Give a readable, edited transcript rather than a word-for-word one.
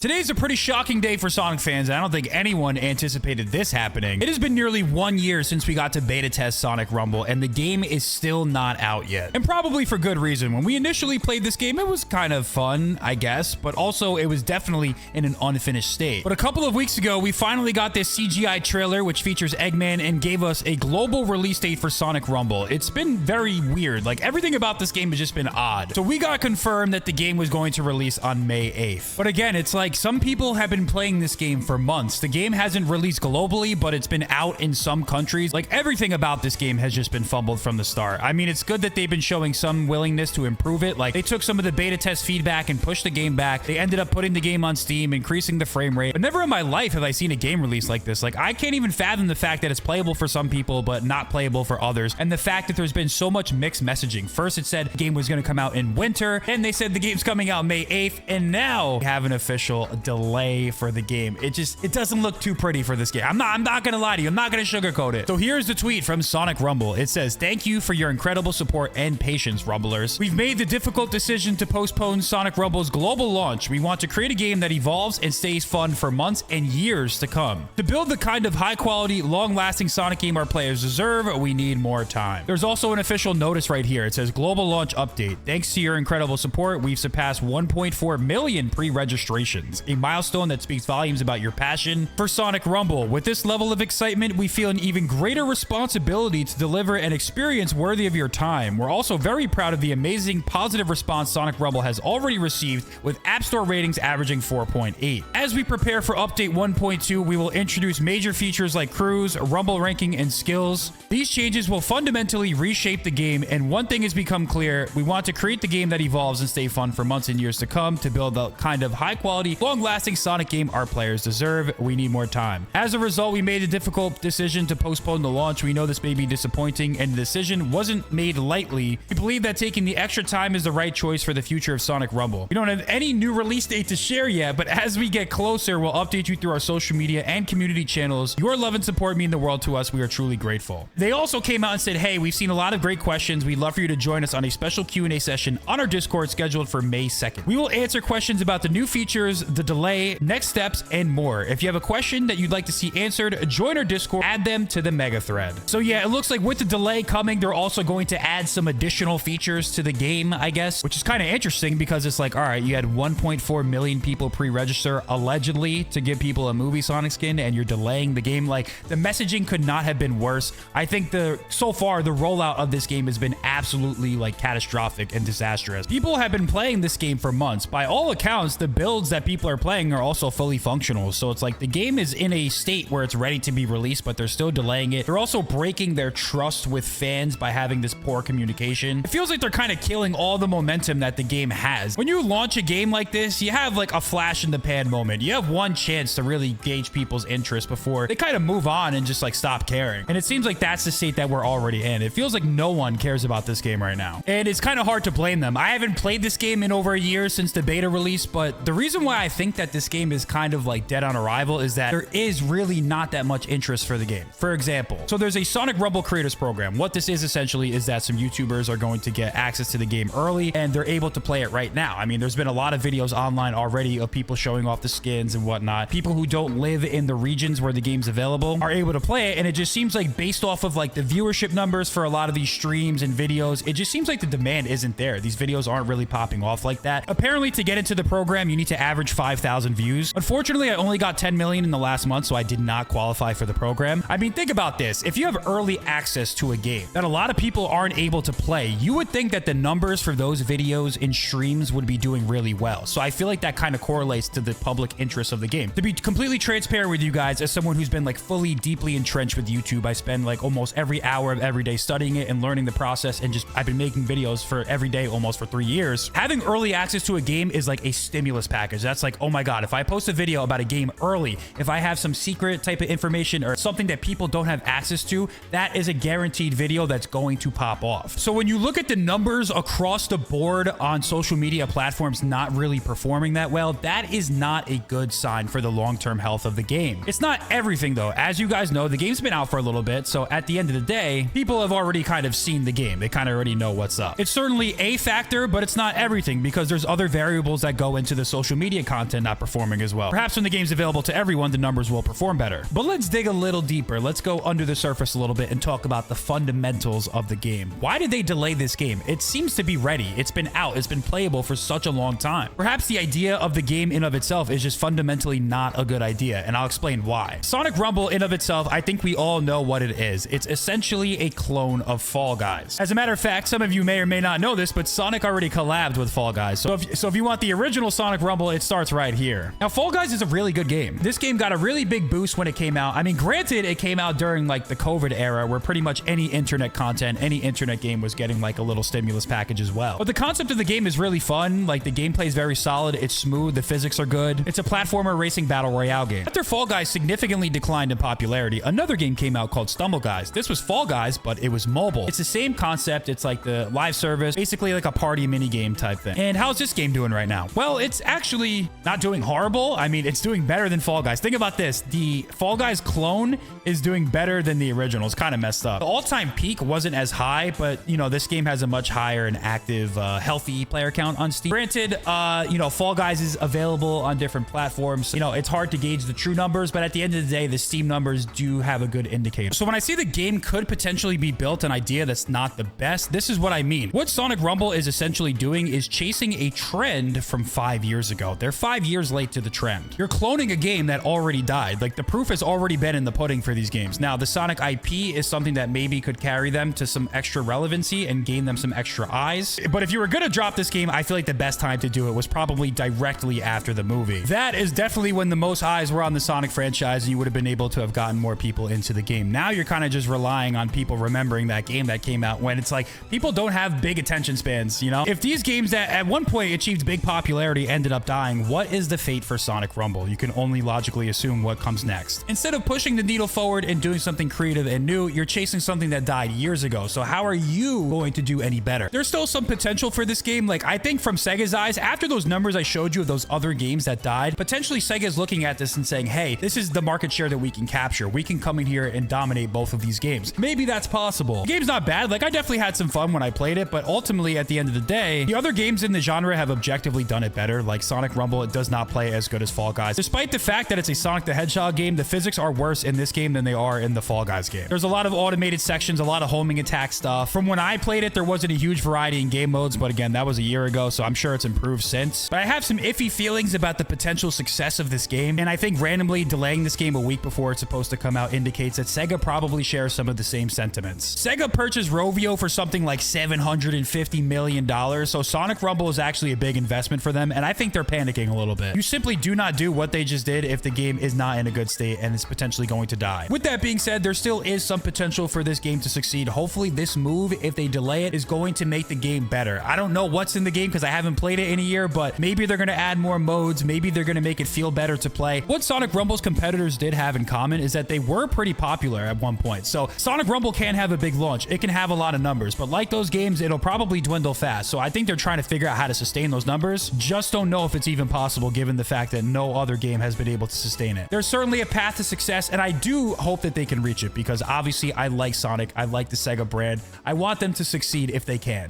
Today's a pretty shocking day for Sonic fans, and I don't think anyone anticipated this happening. It has been nearly 1 year since we got to beta test Sonic Rumble, and the game is still not out yet. And probably for good reason. When we initially played this game, it was kind of fun, I guess, but also it was definitely in an unfinished state. But a couple of weeks ago, we finally got this CGI trailer, which features Eggman and gave us a global release date for Sonic Rumble. It's been very weird. Like, everything about this game has just been odd. So we got confirmed that the game was going to release on May 8th. But again, it's like some people have been playing this game for months. The game hasn't released globally, but it's been out in some countries. Like, everything about this game has just been fumbled from the start. I mean, it's good that they've been showing some willingness to improve it. Like, they took some of the beta test feedback and pushed the game back. They ended up putting the game on Steam, increasing the frame rate. But never in my life have I seen a game release like this. Like, I can't even fathom the fact that it's playable for some people, but not playable for others. And the fact that there's been so much mixed messaging. First, it said the game was going to come out in winter. Then they said the game's coming out May 8th. And now we have an official delay for the game. It doesn't look too pretty for this game. I'm not gonna lie to you. I'm not gonna sugarcoat it. So here's the tweet from Sonic Rumble. It says, "Thank you for your incredible support and patience, Rumblers. We've made the difficult decision to postpone Sonic Rumble's global launch. We want to create a game that evolves and stays fun for months and years to come. To build the kind of high-quality, long-lasting Sonic game our players deserve, we need more time." There's also an official notice right here. It says, "Global launch update. Thanks to your incredible support, we've surpassed 1.4 million pre-registrations, a milestone that speaks volumes about your passion for Sonic Rumble. With this level of excitement, we feel an even greater responsibility to deliver an experience worthy of your time. We're also very proud of the amazing positive response Sonic Rumble has already received, with App Store ratings averaging 4.8. As we prepare for Update 1.2, we will introduce major features like crews, Rumble ranking, and skills. These changes will fundamentally reshape the game, and one thing has become clear: we want to create the game that evolves and stay fun for months and years to come. To build the kind of high-quality, long-lasting Sonic game our players deserve, we need more time. As a result, we made a difficult decision to postpone the launch. We know this may be disappointing, and the decision wasn't made lightly. We believe that taking the extra time is the right choice for the future of Sonic Rumble. We don't have any new release date to share yet, but as we get closer, we'll update you through our social media and community channels. Your love and support mean the world to us. We are truly grateful." They also came out and said, "Hey, we've seen a lot of great questions. We'd love for you to join us on a special Q&A session on our Discord scheduled for May 2nd. We will answer questions about the new features, the delay, next steps, and more. If you have a question that you'd like to see answered, join our Discord, add them to the mega thread." So yeah, it looks like with the delay coming, they're also going to add some additional features to the game, I guess, which is kind of interesting because it's like, all right, you had 1.4 million people pre-register allegedly to give people a movie Sonic skin, and you're delaying the game. Like, the messaging could not have been worse. I think so far the rollout of this game has been absolutely like catastrophic and disastrous. People have been playing this game for months. By all accounts, the builds that people are playing are also fully functional. So it's like the game is in a state where it's ready to be released, but they're still delaying it. They're also breaking their trust with fans by having this poor communication. It feels like they're kind of killing all the momentum that the game has. When you launch a game like this, you have like a flash in the pan moment. You have one chance to really gauge people's interest before they kind of move on and just like stop caring. And it seems like that's the state that we're already in. It feels like no one cares about this game right now. And it's kind of hard to blame them. I haven't played this game in over a year since the beta release, but the reason why I think that this game is kind of like dead on arrival is that there is really not that much interest for the game. For example, so there's a Sonic Rumble Creators Program. What this is essentially is that some YouTubers are going to get access to the game early, and they're able to play it right now. I mean, there's been a lot of videos online already of people showing off the skins and whatnot. People who don't live in the regions where the game's available are able to play it, and it just seems like based off of like the viewership numbers for a lot of these streams and videos, it just seems like the demand isn't there. These videos aren't really popping off like that. Apparently, to get into the program, you need to average 5,000 views. Unfortunately, I only got 10 million in the last month, so I did not qualify for the program. I mean, think about this. If you have early access to a game that a lot of people aren't able to play, you would think that the numbers for those videos and streams would be doing really well. So I feel like that kind of correlates to the public interest of the game. To be completely transparent with you guys, as someone who's been like fully deeply entrenched with YouTube, I spend like almost every hour of every day studying it and learning the process, and I've been making videos for every day almost for 3 years. Having early access to a game is like a stimulus package. That's like, oh my God, if I post a video about a game early, if I have some secret type of information or something that people don't have access to, that is a guaranteed video that's going to pop off. So when you look at the numbers across the board on social media platforms not really performing that well, that is not a good sign for the long-term health of the game. It's not everything though. As you guys know, the game's been out for a little bit, so at the end of the day, people have already kind of seen the game. They kind of already know what's up. It's certainly a factor, but it's not everything because there's other variables that go into the social media content not performing as well. Perhaps when the game's available to everyone, the numbers will perform better. But let's dig a little deeper. Let's go under the surface a little bit and talk about the fundamentals of the game. Why did they delay this game? It seems to be ready. It's been out. It's been playable for such a long time. Perhaps the idea of the game in of itself is just fundamentally not a good idea, and I'll explain why. Sonic Rumble in of itself, I think we all know what it is. It's essentially a clone of Fall Guys. As a matter of fact, some of you may or may not know this, but Sonic already collabed with Fall Guys. So if you want the original Sonic Rumble, it starts right here. Now, Fall Guys is a really good game. This game got a really big boost when it came out. I mean, granted, it came out during like the COVID era where pretty much any internet content, any internet game was getting like a little stimulus package as well. But the concept of the game is really fun. Like the gameplay is very solid. It's smooth. The physics are good. It's a platformer racing battle royale game. After Fall Guys significantly declined in popularity, another game came out called Stumble Guys. This was Fall Guys, but it was mobile. It's the same concept. It's like the live service, basically like a party mini game type thing. And how's this game doing right now? Well, it's actually not doing horrible. I mean, it's doing better than Fall Guys. Think about this. The Fall Guys clone is doing better than the original. It's kind of messed up. The all-time peak wasn't as high, but you know, this game has a much higher and active, healthy player count on Steam. Granted, you know, Fall Guys is available on different platforms. You know, it's hard to gauge the true numbers, but at the end of the day, the Steam numbers do have a good indicator. So when I say the game could potentially be built an idea that's not the best, this is what I mean. What Sonic Rumble is essentially doing is chasing a trend from 5 years ago. They're 5 years late to the trend. You're cloning a game that already died. Like the proof has already been in the pudding for these games. Now, the Sonic IP is something that maybe could carry them to some extra relevancy and gain them some extra eyes. But if you were going to drop this game, I feel like the best time to do it was probably directly after the movie. That is definitely when the most eyes were on the Sonic franchise and you would have been able to have gotten more people into the game. Now you're kind of just relying on people remembering that game that came out when it's like people don't have big attention spans, you know? If these games that at one point achieved big popularity ended up dying, what is the fate for Sonic Rumble? You can only logically assume what comes next. Instead of pushing the needle forward and doing something creative and new, you're chasing something that died years ago. So how are you going to do any better? There's still some potential for this game. Like I think from Sega's eyes, after those numbers I showed you of those other games that died, potentially Sega's looking at this and saying, hey, this is the market share that we can capture. We can come in here and dominate both of these games. Maybe that's possible. The game's not bad. Like I definitely had some fun when I played it, but ultimately at the end of the day, the other games in the genre have objectively done it better. Like Sonic Rumble, it does not play as good as Fall Guys. Despite the fact that it's a Sonic the Hedgehog game, the physics are worse in this game than they are in the Fall Guys game. There's a lot of automated sections, a lot of homing attack stuff. From when I played it, there wasn't a huge variety in game modes, but again, that was a year ago, so I'm sure it's improved since. But I have some iffy feelings about the potential success of this game, and I think randomly delaying this game a week before it's supposed to come out indicates that Sega probably shares some of the same sentiments. Sega purchased Rovio for something like $750 million, so Sonic Rumble is actually a big investment for them, and I think they're panicking a little bit. You simply do not do what they just did if the game is not in a good state and is potentially going to die. With that being said, there still is some potential for this game to succeed. Hopefully this move, if they delay it, is going to make the game better. I don't know what's in the game because I haven't played it in a year, but maybe they're going to add more modes. Maybe they're going to make it feel better to play. What Sonic Rumble's competitors did have in common is that they were pretty popular at one point. So Sonic Rumble can have a big launch. It can have a lot of numbers, but like those games, it'll probably dwindle fast. So I think they're trying to figure out how to sustain those numbers. Just don't know if it's even possible given the fact that no other game has been able to sustain it. There's certainly a path to success, and I do hope that they can reach it because obviously I like Sonic. I like the Sega brand. I want them to succeed if they can.